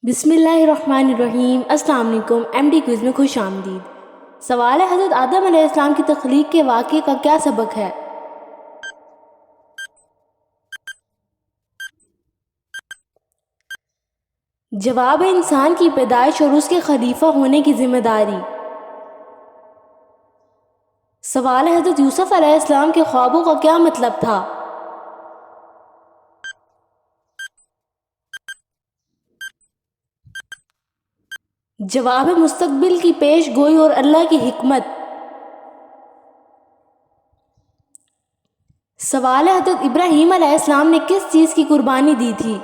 بسم اللہ الرحمن الرحیم۔ السلام علیکم۔ ایم ڈی کوئز میں خوش آمدید۔ سوال ہے، حضرت آدم علیہ السلام کی تخلیق کے واقعے کا کیا سبق ہے؟ جواب ہے انسان کی پیدائش اور اس کے خلیفہ ہونے کی ذمہ داری۔ سوال ہے، حضرت یوسف علیہ السلام کے خوابوں کا کیا مطلب تھا؟ جواب ہے مستقبل کی پیش گوئی اور اللہ کی حکمت۔ سوال ہے، حضرت ابراہیم علیہ السلام نے کس چیز کی قربانی دی تھی؟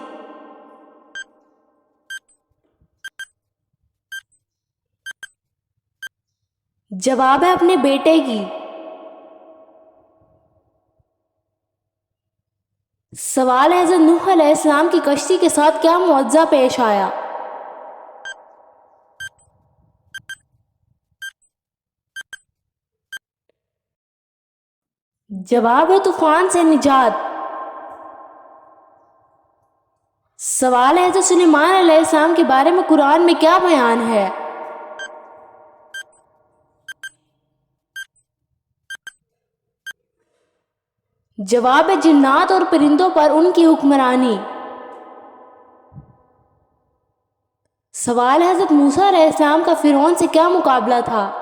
جواب ہے اپنے بیٹے کی۔ سوال ہے، حضرت نوح علیہ السلام کی کشتی کے ساتھ کیا معجزہ پیش آیا؟ جواب ہے طوفان سے نجات۔ سوال ہے، حضرت سلیمان علیہ السلام کے بارے میں قرآن میں کیا بیان ہے؟ جواب ہے جنات اور پرندوں پر ان کی حکمرانی۔ سوال ہے، حضرت موسیٰ علیہ السلام کا فرعون سے کیا مقابلہ تھا؟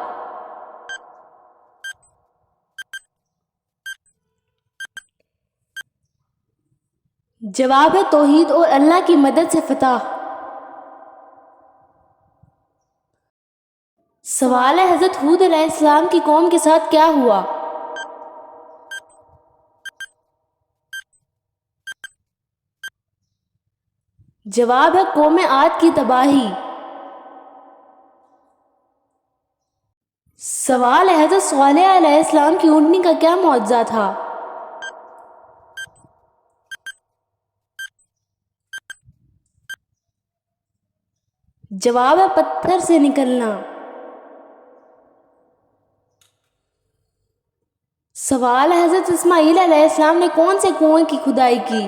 جواب ہے توحید اور اللہ کی مدد سے فتح۔ سوال ہے، حضرت ہود علیہ السلام کی قوم کے ساتھ کیا ہوا؟ جواب ہے قوم عاد کی تباہی۔ سوال ہے، حضرت صالح علیہ السلام کی اونٹنی کا کیا معجزہ تھا؟ جواب ہے پتھر سے نکلنا۔ سوال ہے، حضرت اسماعیل علیہ السلام نے کون سے کنویں کی کھدائی کی؟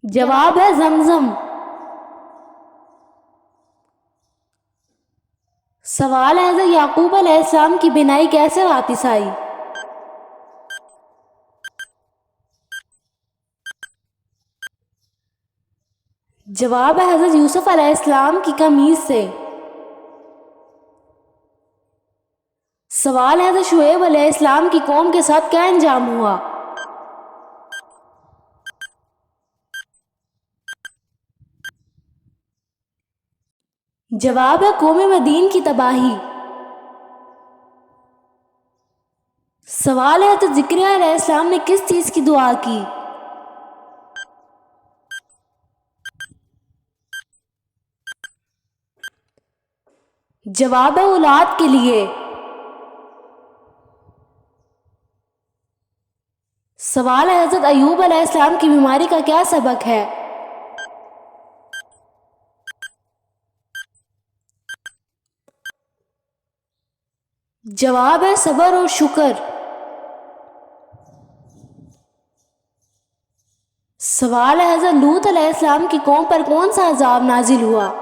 جواب ہے زمزم۔ سوال ہے، حضرت یعقوب علیہ السلام کی بینائی کیسے واپس آئی؟ جواب ہے حضرت یوسف علیہ السلام کی قمیص سے۔ سوال ہے، حضرت شعیب علیہ السلام کی قوم کے ساتھ کیا انجام ہوا؟ جواب ہے قوم مدین کی تباہی۔ سوال ہے، حضرت زکریا علیہ السلام نے کس چیز کی دعا کی؟ جواب ہے اولاد کے لیے۔ سوال ہے، حضرت ایوب علیہ السلام کی بیماری کا کیا سبق ہے؟ جواب ہے صبر اور شکر۔ سوال ہے، حضرت لوط علیہ السلام کی قوم پر کون سا عذاب نازل ہوا؟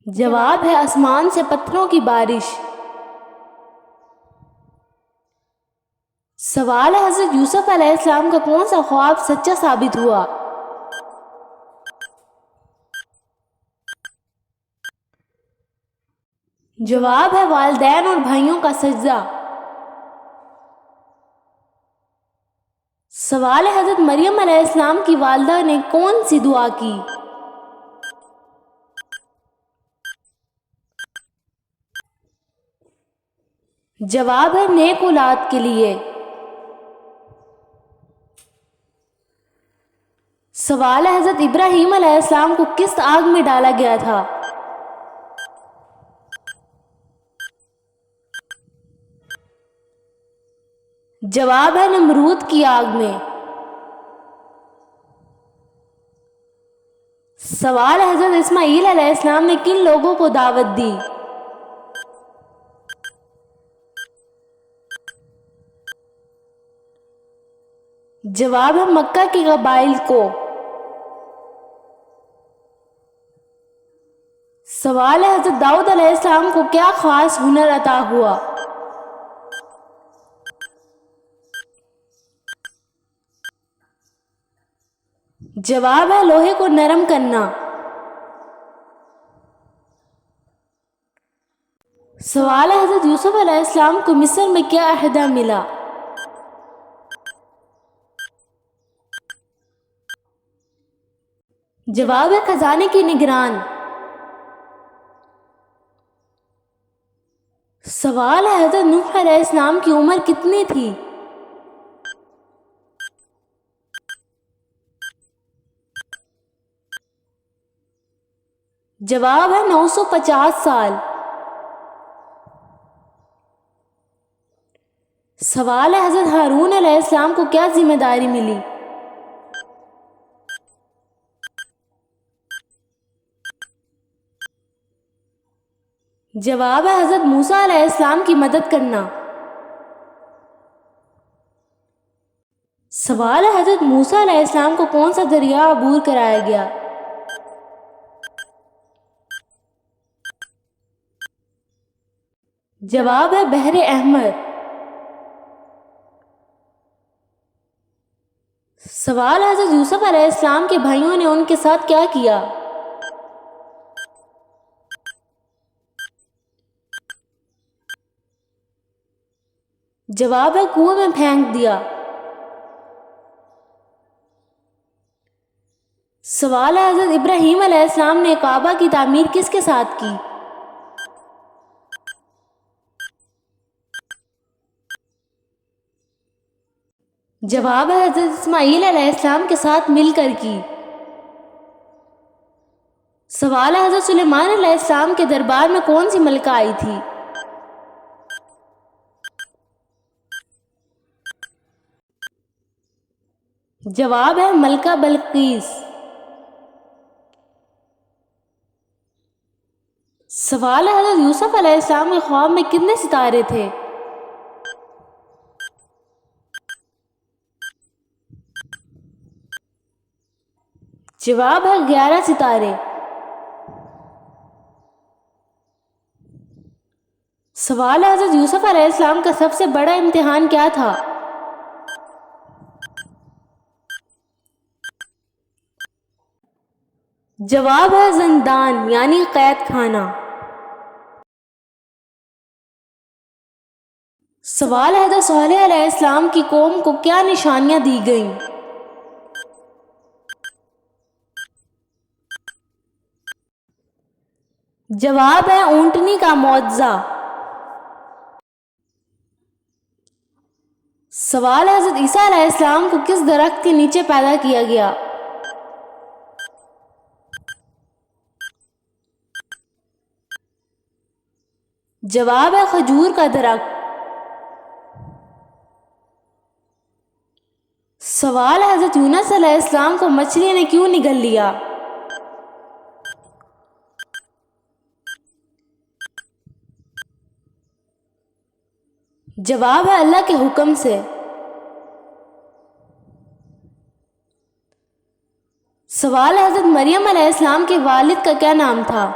جواب ہے آسمان سے پتھروں کی بارش۔ سوال ہے، حضرت یوسف علیہ السلام کا کون سا خواب سچا ثابت ہوا؟ جواب ہے والدین اور بھائیوں کا سجدہ۔ سوال ہے، حضرت مریم علیہ السلام کی والدہ نے کون سی دعا کی؟ جواب ہے نیک اولاد کے لیے۔ سوال ہے، حضرت ابراہیم علیہ السلام کو کس آگ میں ڈالا گیا تھا؟ جواب ہے نمرود کی آگ میں۔ سوال ہے، حضرت اسماعیل علیہ السلام نے کن لوگوں کو دعوت دی؟ جواب ہے مکہ کے قبائل کو۔ سوال ہے حضرت داؤد علیہ السلام کو کیا خاص ہنر عطا ہوا؟ جواب ہے لوہے کو نرم کرنا۔ سوال ہے حضرت یوسف علیہ السلام کو مصر میں کیا عہدہ ملا؟ جواب ہے خزانے کی نگران۔ سوال ہے حضرت نوح علیہ السلام کی عمر کتنی تھی؟ جواب ہے 950 سال۔ سوال ہے حضرت ہارون علیہ السلام کو کیا ذمہ داری ملی؟ جواب ہے حضرت موسیٰ علیہ السلام کی مدد کرنا۔ سوال ہے حضرت موسیٰ علیہ السلام کو کون سا دریا عبور کرایا گیا؟ جواب ہے بحر احمر۔ سوال ہے حضرت یوسف علیہ السلام کے بھائیوں نے ان کے ساتھ کیا کیا؟ جواب ہے کنویں میں پھینک دیا۔ سوال ہے حضرت ابراہیم علیہ السلام نے کعبہ کی تعمیر کس کے ساتھ کی؟ جواب ہے حضرت اسماعیل علیہ السلام کے ساتھ مل کر کی۔ سوال ہے حضرت سلیمان علیہ السلام کے دربار میں کون سی ملکہ آئی تھی؟ جواب ہے ملکہ بلقیس۔ سوال ہے حضرت یوسف علیہ السلام کے خواب میں کتنے ستارے تھے؟ جواب ہے 11 ستارے۔ سوال ہے حضرت یوسف علیہ السلام کا سب سے بڑا امتحان کیا تھا؟ جواب ہے زندان یعنی قید خانہ۔ سوال ہے حضرت صالح علیہ السلام کی قوم کو کیا نشانیاں دی گئیں؟ جواب ہے اونٹنی کا معجزہ۔ سوال ہے حضرت عیسیٰ علیہ السلام کو کس درخت کے نیچے پیدا کیا گیا؟ جواب ہے کھجور کا درخت۔ سوال ہے حضرت یونس علیہ السلام کو مچھلی نے کیوں نگل لیا؟ جواب ہے اللہ کے حکم سے۔ سوال ہے حضرت مریم علیہ السلام کے والد کا کیا نام تھا؟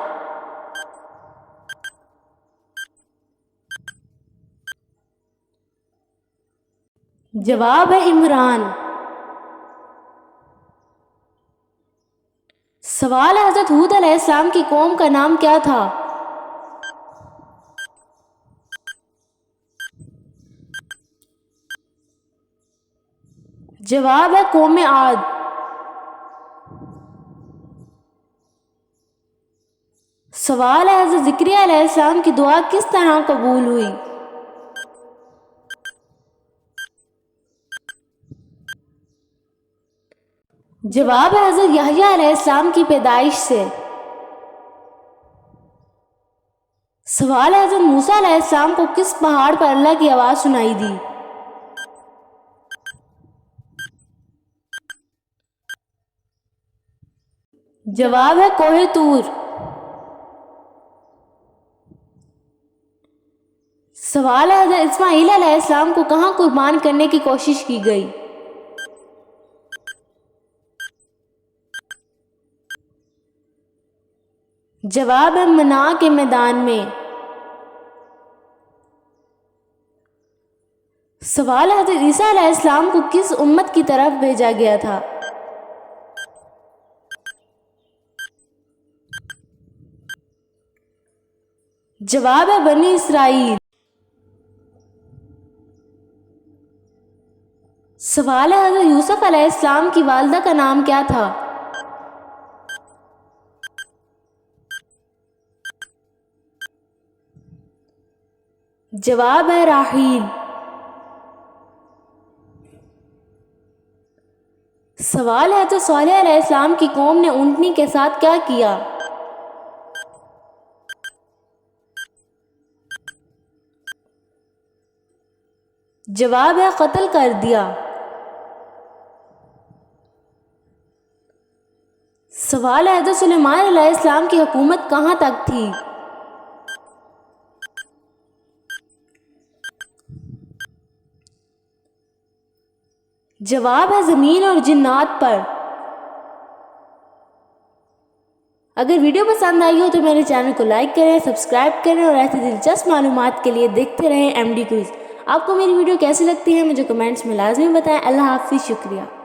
جواب ہے عمران۔ سوال ہے حضرت ہود علیہ السلام کی قوم کا نام کیا تھا؟ جواب ہے قوم عاد۔ سوال ہے حضرت زکریا علیہ السلام کی دعا کس طرح قبول ہوئی؟ جواب ہے حضرت یحییٰ علیہ السلام کی پیدائش سے۔ سوال ہے حضرت موسیٰ علیہ السلام کو کس پہاڑ پر اللہ کی آواز سنائی دی؟ جواب ہے کوہ طور۔ سوال ہے حضرت اسماعیل علیہ السلام کو کہاں قربان کرنے کی کوشش کی گئی؟ جواب ہے منا کے میدان میں۔ سوال ہے حضرت عیسیٰ علیہ السلام کو کس امت کی طرف بھیجا گیا تھا؟ جواب ہے بنی اسرائیل۔ سوال ہے حضرت یوسف علیہ السلام کی والدہ کا نام کیا تھا؟ جواب ہے راحیل۔ سوال ہے تو صالح علیہ السلام کی قوم نے اونٹنی کے ساتھ کیا کیا؟ جواب ہے قتل کر دیا۔ سوال ہے تو سلیمان علیہ السلام کی حکومت کہاں تک تھی؟ جواب ہے زمین اور جنات پر۔ اگر ویڈیو پسند آئی ہو تو میرے چینل کو لائک کریں، سبسکرائب کریں اور ایسی دلچسپ معلومات کے لیے دیکھتے رہیں ایم ڈی کوئز۔ آپ کو میری ویڈیو کیسی لگتی ہے مجھے کمنٹس میں لازمی بتائیں۔ اللہ حافظ، شکریہ۔